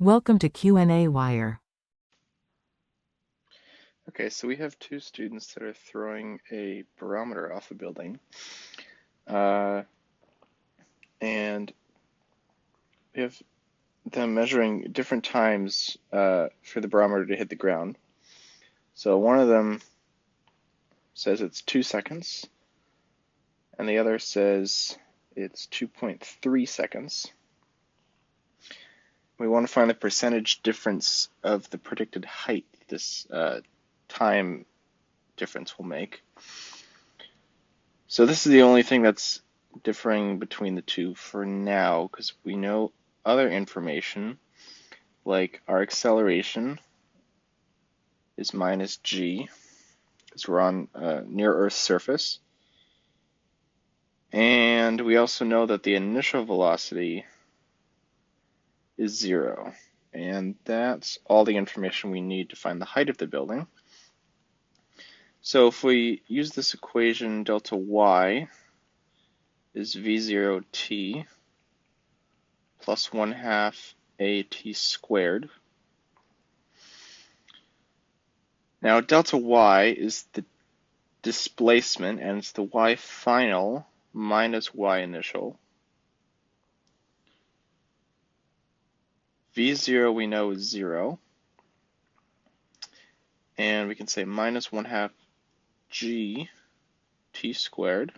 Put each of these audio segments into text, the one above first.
Welcome to qnawire. Okay, so we have two students that are throwing a barometer off a building, uh, and we have them measuring different times for the barometer to hit the ground. So one of them says it's 2 seconds, and the other says it's 2.3 seconds. We want to find the percentage difference of the predicted height this time difference will make. So this is the only thing that's differing between the two for now, because we know other information, like our acceleration is minus g, because we're on near Earth's surface. And we also know that the initial velocity is 0. And that's all the information we need to find the height of the building. So if we use this equation, delta y is v0t plus 1/2 at squared. Now delta y is the displacement, and it's the y final minus y initial. V0 we know is 0, and we can say minus 1/2 g t squared.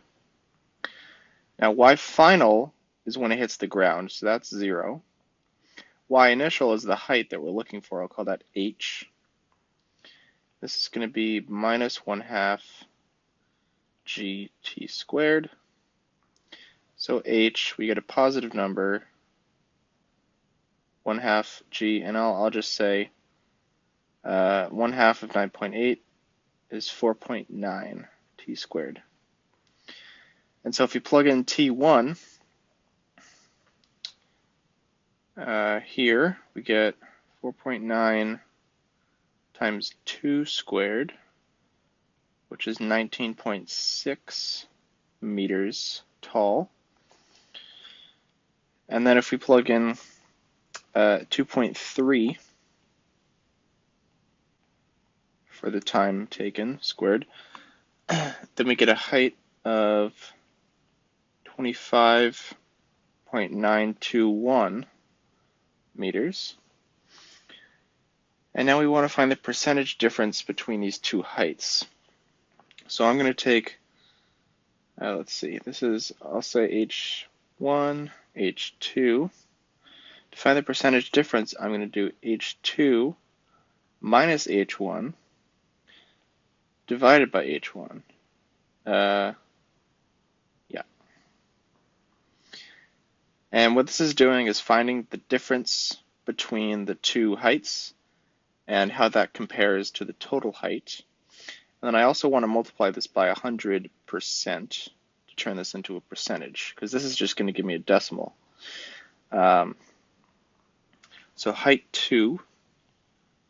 Now y final is when it hits the ground, so that's 0. Y initial is the height that we're looking for. I'll call that h. This is going to be minus 1/2 g t squared. So h, we get a positive number, 1/2 g, and I'll just say 1/2 of 9.8 is 4.9 t squared. And so if you plug in t1, here we get 4.9 times 2 squared, which is 19.6 meters tall. And then if we plug in 2.3 for the time taken squared, then we get a height of 25.921 meters. And now we want to find the percentage difference between these two heights. So I'm going to take, let's see, I'll say h1, h2. To find the percentage difference, I'm going to do h2 minus h1 divided by h1. And what this is doing is finding the difference between the two heights and how that compares to the total height. And then I also want to multiply this by 100% to turn this into a percentage, because this is just going to give me a decimal. So height 2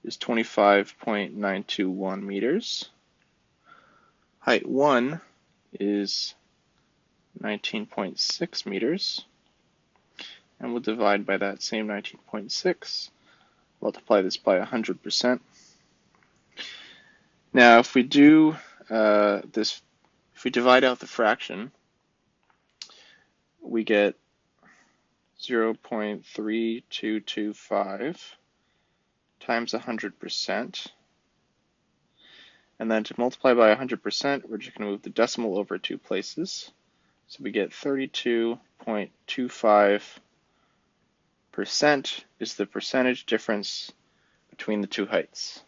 is 25.921 meters. Height 1 is 19.6 meters. And we'll divide by that same 19.6. Multiply this by 100%. Now, if we do if we divide out the fraction, we get 0.3225 times 100%. And then to multiply by 100%, we're just going to move the decimal over 2 places. So we get 32.25% is the percentage difference between the two heights.